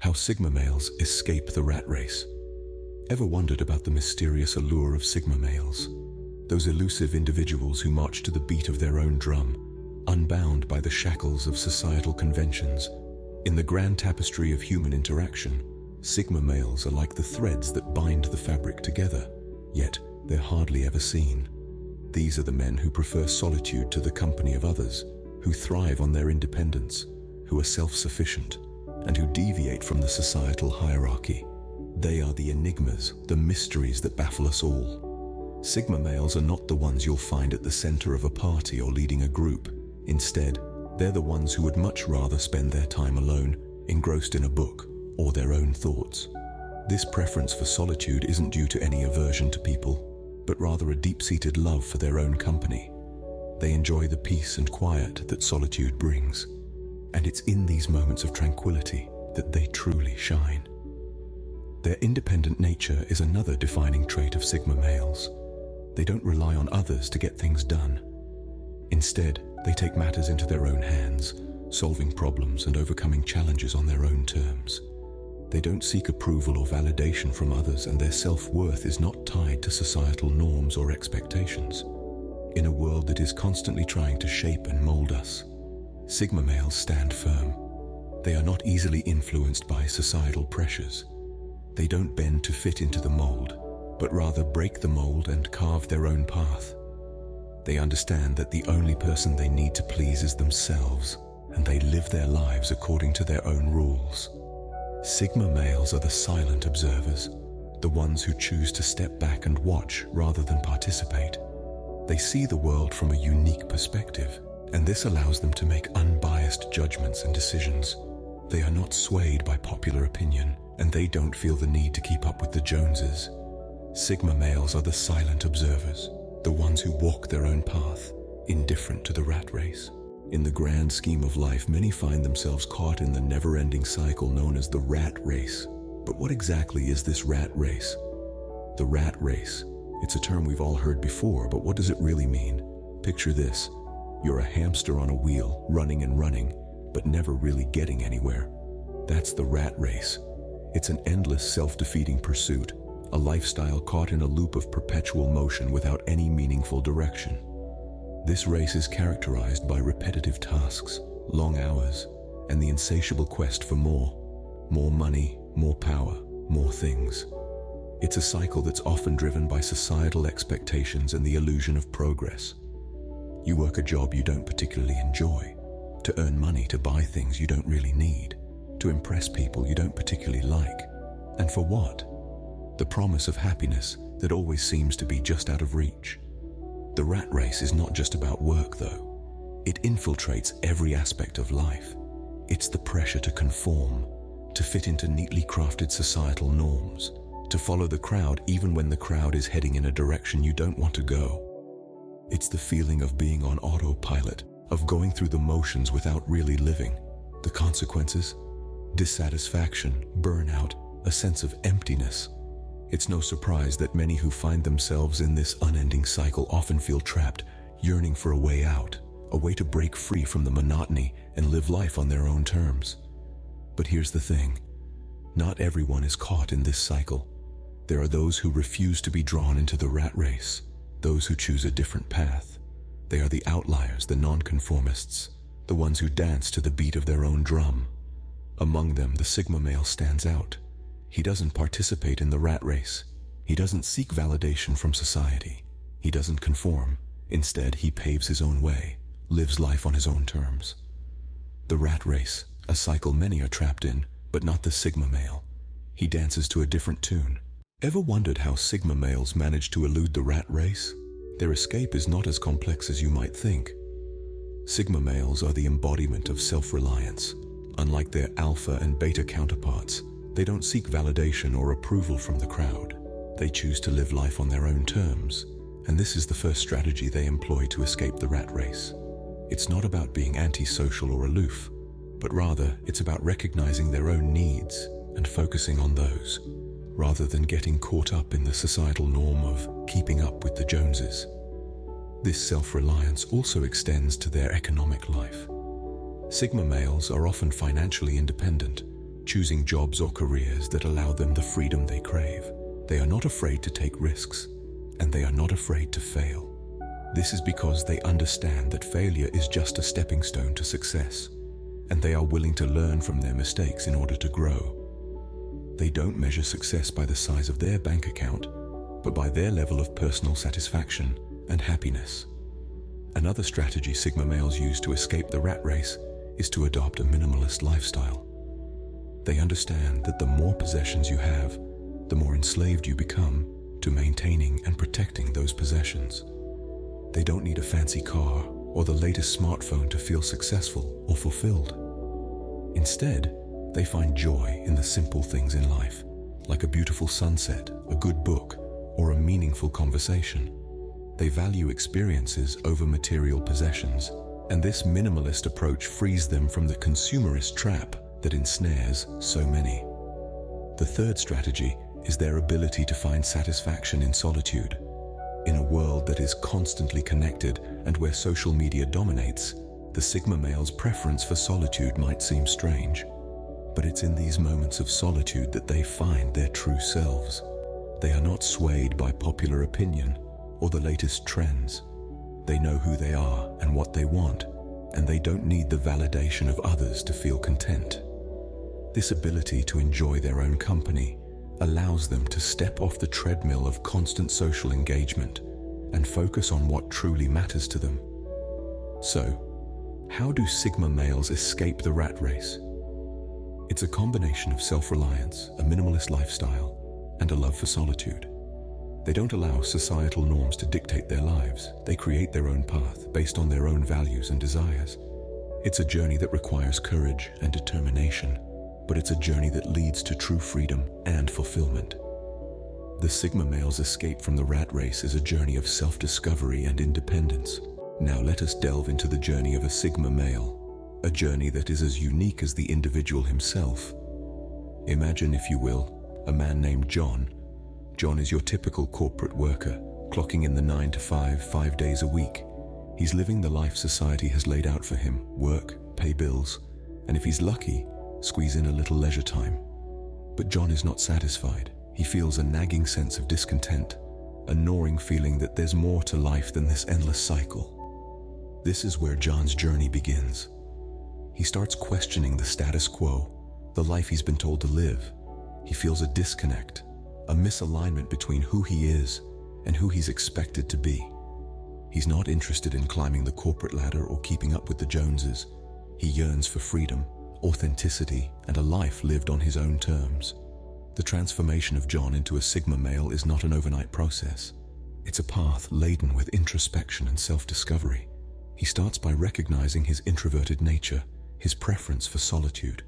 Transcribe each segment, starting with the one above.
How Sigma males escape the rat race. Ever wondered about the mysterious allure of Sigma males? Those elusive individuals who march to the beat of their own drum, unbound by the shackles of societal conventions. In the grand tapestry of human interaction, Sigma males are like the threads that bind the fabric together, yet they're hardly ever seen. These are the men who prefer solitude to the company of others, who thrive on their independence, who are self-sufficient, and who deviate from the societal hierarchy. They are the enigmas, the mysteries that baffle us all. Sigma males are not the ones you'll find at the center of a party or leading a group. Instead, they're the ones who would much rather spend their time alone, engrossed in a book or their own thoughts. This preference for solitude isn't due to any aversion to people, but rather a deep-seated love for their own company. They enjoy the peace and quiet that solitude brings, and it's in these moments of tranquility that they truly shine. Their independent nature is another defining trait of Sigma males. They don't rely on others to get things done. Instead, they take matters into their own hands, solving problems and overcoming challenges on their own terms. They don't seek approval or validation from others, and their self-worth is not tied to societal norms or expectations. In a world that is constantly trying to shape and mold us, Sigma males stand firm. They are not easily influenced by societal pressures. They don't bend to fit into the mold, but rather break the mold and carve their own path. They understand that the only person they need to please is themselves, and they live their lives according to their own rules. Sigma males are the silent observers, the ones who choose to step back and watch rather than participate. They see the world from a unique perspective, and this allows them to make unbiased judgments and decisions. They are not swayed by popular opinion, and they don't feel the need to keep up with the Joneses. Sigma males are the silent observers, the ones who walk their own path, indifferent to the rat race. In the grand scheme of life, many find themselves caught in the never-ending cycle known as the rat race. But what exactly is this rat race? The rat race. It's a term we've all heard before, but what does it really mean? Picture this. You're a hamster on a wheel, running and running, but never really getting anywhere. That's the rat race. It's an endless self-defeating pursuit, a lifestyle caught in a loop of perpetual motion without any meaningful direction. This race is characterized by repetitive tasks, long hours, and the insatiable quest for more. More money, more power, more things. It's a cycle that's often driven by societal expectations and the illusion of progress. You work a job you don't particularly enjoy, to earn money to buy things you don't really need, to impress people you don't particularly like. And for what? The promise of happiness that always seems to be just out of reach. The rat race is not just about work, though. It infiltrates every aspect of life. It's the pressure to conform, to fit into neatly crafted societal norms, to follow the crowd even when the crowd is heading in a direction you don't want to go. It's the feeling of being on autopilot, of going through the motions without really living. The consequences? Dissatisfaction, burnout, a sense of emptiness. It's no surprise that many who find themselves in this unending cycle often feel trapped, yearning for a way out, a way to break free from the monotony and live life on their own terms. But here's the thing. Not everyone is caught in this cycle. There are those who refuse to be drawn into the rat race, those who choose a different path. They are the outliers, the nonconformists, the ones who dance to the beat of their own drum. Among them, the Sigma male stands out. He doesn't participate in the rat race. He doesn't seek validation from society. He doesn't conform. Instead, he paves his own way, lives life on his own terms. The rat race, a cycle many are trapped in, but not the Sigma male. He dances to a different tune. Ever wondered how Sigma males manage to elude the rat race? Their escape is not as complex as you might think. Sigma males are the embodiment of self-reliance. Unlike their alpha and beta counterparts, they don't seek validation or approval from the crowd. They choose to live life on their own terms, and this is the first strategy they employ to escape the rat race. It's not about being antisocial or aloof, but rather it's about recognizing their own needs and focusing on those, rather than getting caught up in the societal norm of keeping up with the Joneses. This self-reliance also extends to their economic life. Sigma males are often financially independent, choosing jobs or careers that allow them the freedom they crave. They are not afraid to take risks, and they are not afraid to fail. This is because they understand that failure is just a stepping stone to success, and they are willing to learn from their mistakes in order to grow. They don't measure success by the size of their bank account, but by their level of personal satisfaction and happiness. Another strategy Sigma males use to escape the rat race is to adopt a minimalist lifestyle. They understand that the more possessions you have, the more enslaved you become to maintaining and protecting those possessions. They don't need a fancy car or the latest smartphone to feel successful or fulfilled. Instead, they find joy in the simple things in life, like a beautiful sunset, a good book, or a meaningful conversation. They value experiences over material possessions, and this minimalist approach frees them from the consumerist trap that ensnares so many. The third strategy is their ability to find satisfaction in solitude. In a world that is constantly connected and where social media dominates, the Sigma male's preference for solitude might seem strange, but it's in these moments of solitude that they find their true selves. They are not swayed by popular opinion or the latest trends. They know who they are and what they want, and they don't need the validation of others to feel content. This ability to enjoy their own company allows them to step off the treadmill of constant social engagement and focus on what truly matters to them. So, how do Sigma males escape the rat race? It's a combination of self-reliance, a minimalist lifestyle, and a love for solitude. They don't allow societal norms to dictate their lives. They create their own path based on their own values and desires. It's a journey that requires courage and determination, but it's a journey that leads to true freedom and fulfillment. The Sigma male's escape from the rat race is a journey of self-discovery and independence. Now let us delve into the journey of a Sigma male, a journey that is as unique as the individual himself. Imagine, if you will, a man named John. John is your typical corporate worker, clocking in the 9 to 5, 5 days a week. He's living the life society has laid out for him: work, pay bills, and if he's lucky, squeeze in a little leisure time. But John is not satisfied. He feels a nagging sense of discontent, a gnawing feeling that there's more to life than this endless cycle. This is where John's journey begins. He starts questioning the status quo, the life he's been told to live. He feels a disconnect, a misalignment between who he is and who he's expected to be. He's not interested in climbing the corporate ladder or keeping up with the Joneses. He yearns for freedom, authenticity, and a life lived on his own terms. The transformation of John into a Sigma male is not an overnight process. It's a path laden with introspection and self-discovery. He starts by recognizing his introverted nature, his preference for solitude.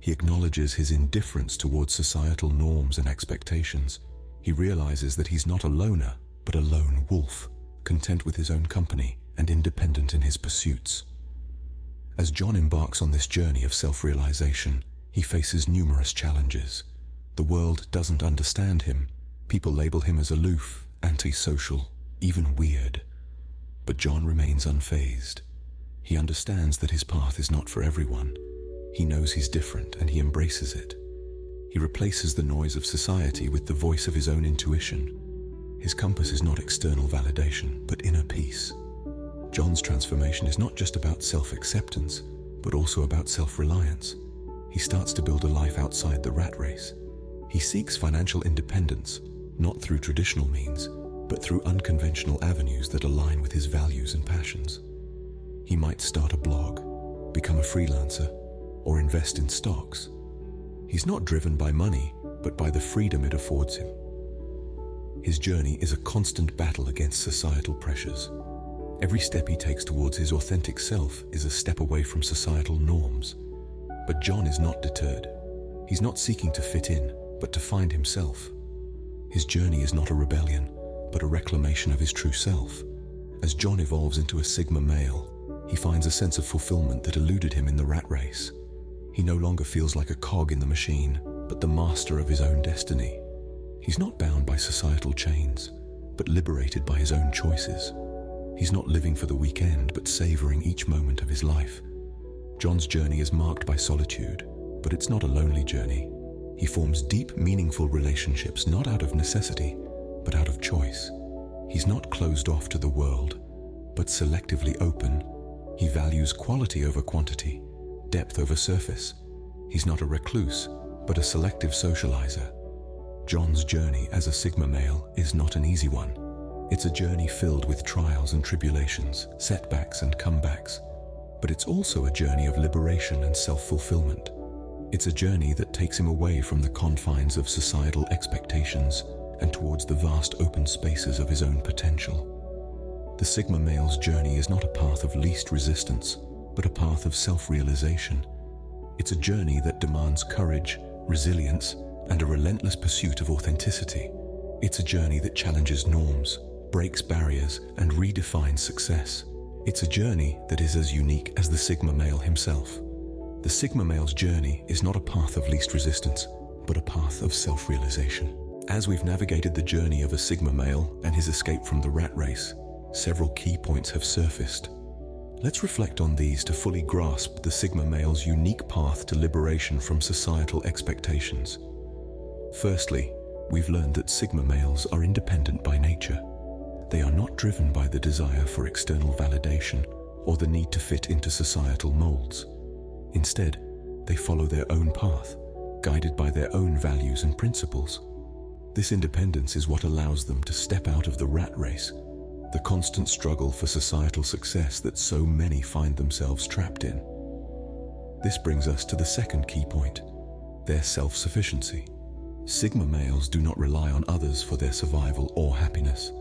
He acknowledges his indifference towards societal norms and expectations. He realizes that he's not a loner, but a lone wolf, content with his own company and independent in his pursuits. As John embarks on this journey of self-realization, he faces numerous challenges. The world doesn't understand him. People label him as aloof, antisocial, even weird. But John remains unfazed. He understands that his path is not for everyone. He knows he's different and he embraces it. He replaces the noise of society with the voice of his own intuition. His compass is not external validation, but inner peace. John's transformation is not just about self-acceptance, but also about self-reliance. He starts to build a life outside the rat race. He seeks financial independence, not through traditional means, but through unconventional avenues that align with his values and passions. He might start a blog, become a freelancer, or invest in stocks. He's not driven by money, but by the freedom it affords him. His journey is a constant battle against societal pressures. Every step he takes towards his authentic self is a step away from societal norms. But John is not deterred. He's not seeking to fit in, but to find himself. His journey is not a rebellion, but a reclamation of his true self. As John evolves into a Sigma male, he finds a sense of fulfillment that eluded him in the rat race. He no longer feels like a cog in the machine, but the master of his own destiny. He's not bound by societal chains, but liberated by his own choices. He's not living for the weekend, but savoring each moment of his life. John's journey is marked by solitude, But it's not a lonely journey. He forms deep, meaningful relationships not out of necessity, but out of choice. He's not closed off to the world, but selectively open. He values quality over quantity, depth over surface. He's not a recluse, but a selective socializer. John's journey as a Sigma male is not an easy one. It's a journey filled with trials and tribulations, setbacks and comebacks. But it's also a journey of liberation and self-fulfillment. It's a journey that takes him away from the confines of societal expectations and towards the vast open spaces of his own potential. The Sigma male's journey is not a path of least resistance, but a path of self-realization. It's a journey that demands courage, resilience, and a relentless pursuit of authenticity. It's a journey that challenges norms, breaks barriers, and redefines success. It's a journey that is as unique as the Sigma male himself. The Sigma male's journey is not a path of least resistance, but a path of self-realization. As we've navigated the journey of a Sigma male and his escape from the rat race, several key points have surfaced. Let's reflect on these to fully grasp the Sigma male's unique path to liberation from societal expectations. Firstly, we've learned that Sigma males are independent by nature. They are not driven by the desire for external validation or the need to fit into societal molds. Instead, they follow their own path, guided by their own values and principles. This independence is what allows them to step out of the rat race, the constant struggle for societal success that so many find themselves trapped in. This brings us to the second key point, their self-sufficiency. Sigma males do not rely on others for their survival or happiness.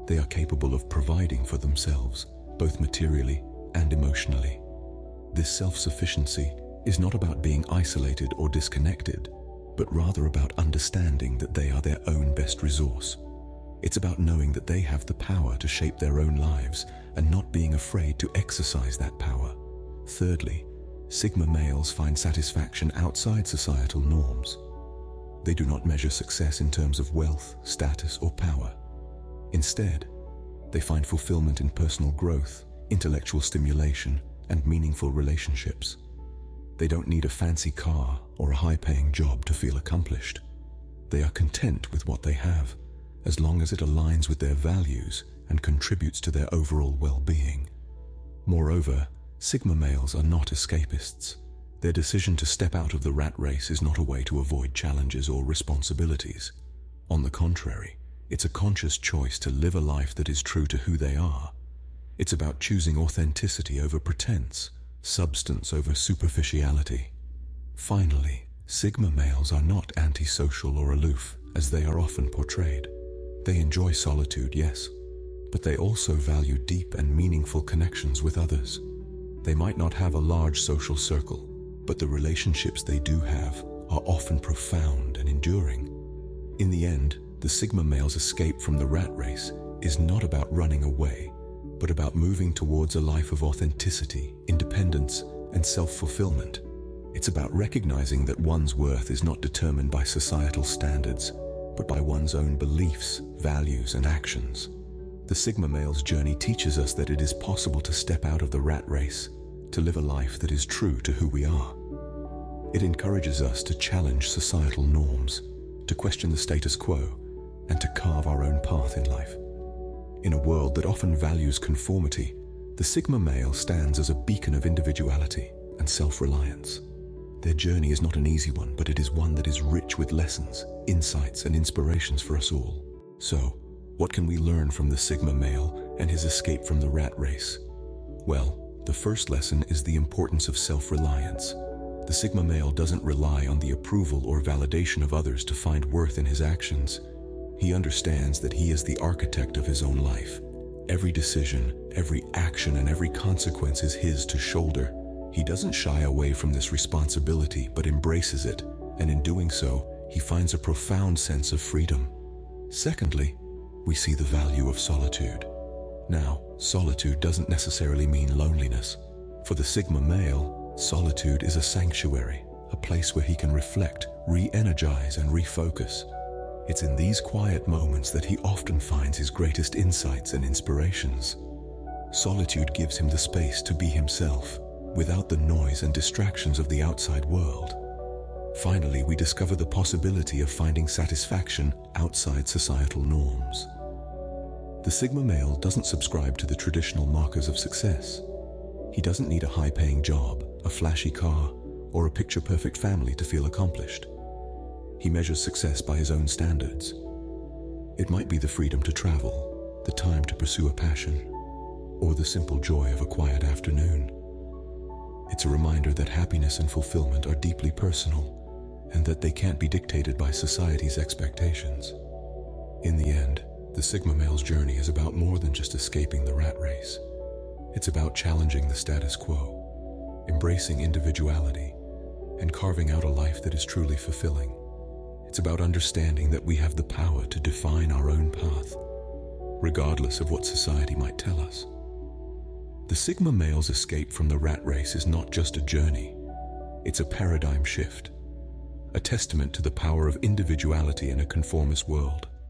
They are capable of providing for themselves, both materially and emotionally. This self-sufficiency is not about being isolated or disconnected, but rather about understanding that they are their own best resource. It's about knowing that they have the power to shape their own lives and not being afraid to exercise that power. Thirdly, Sigma males find satisfaction outside societal norms. They do not measure success in terms of wealth, status, or power. Instead, they find fulfillment in personal growth, intellectual stimulation, and meaningful relationships. They don't need a fancy car or a high-paying job to feel accomplished. They are content with what they have, as long as it aligns with their values and contributes to their overall well-being. Moreover, Sigma males are not escapists. Their decision to step out of the rat race is not a way to avoid challenges or responsibilities. On the contrary, it's a conscious choice to live a life that is true to who they are. It's about choosing authenticity over pretense, substance over superficiality. Finally, Sigma males are not antisocial or aloof, as they are often portrayed. They enjoy solitude, yes, but they also value deep and meaningful connections with others. They might not have a large social circle, but the relationships they do have are often profound and enduring. In the end, the Sigma male's escape from the rat race is not about running away, but about moving towards a life of authenticity, independence, and self-fulfillment. It's about recognizing that one's worth is not determined by societal standards, but by one's own beliefs, values, and actions. The Sigma male's journey teaches us that it is possible to step out of the rat race, to live a life that is true to who we are. It encourages us to challenge societal norms, to question the status quo, and to carve our own path in life. In a world that often values conformity, the Sigma male stands as a beacon of individuality and self-reliance. Their journey is not an easy one, but it is one that is rich with lessons, insights, and inspirations for us all. So, what can we learn from the Sigma male and his escape from the rat race? Well, the first lesson is the importance of self-reliance. The Sigma male doesn't rely on the approval or validation of others to find worth in his actions. He understands that he is the architect of his own life. Every decision, every action, and every consequence is his to shoulder. He doesn't shy away from this responsibility, but embraces it, and in doing so, he finds a profound sense of freedom. Secondly, we see the value of solitude. Now, solitude doesn't necessarily mean loneliness. For the Sigma male, solitude is a sanctuary, a place where he can reflect, re-energize, and refocus. It's in these quiet moments that he often finds his greatest insights and inspirations. Solitude gives him the space to be himself, without the noise and distractions of the outside world. Finally, we discover the possibility of finding satisfaction outside societal norms. The Sigma male doesn't subscribe to the traditional markers of success. He doesn't need a high-paying job, a flashy car, or a picture-perfect family to feel accomplished. He measures success by his own standards. It might be the freedom to travel, the time to pursue a passion, or the simple joy of a quiet afternoon. It's a reminder that happiness and fulfillment are deeply personal, and that they can't be dictated by society's expectations. In the end, the Sigma male's journey is about more than just escaping the rat race. It's about challenging the status quo, embracing individuality, and carving out a life that is truly fulfilling. It's about understanding that we have the power to define our own path, regardless of what society might tell us. The Sigma male's escape from the rat race is not just a journey, it's a paradigm shift, a testament to the power of individuality in a conformist world.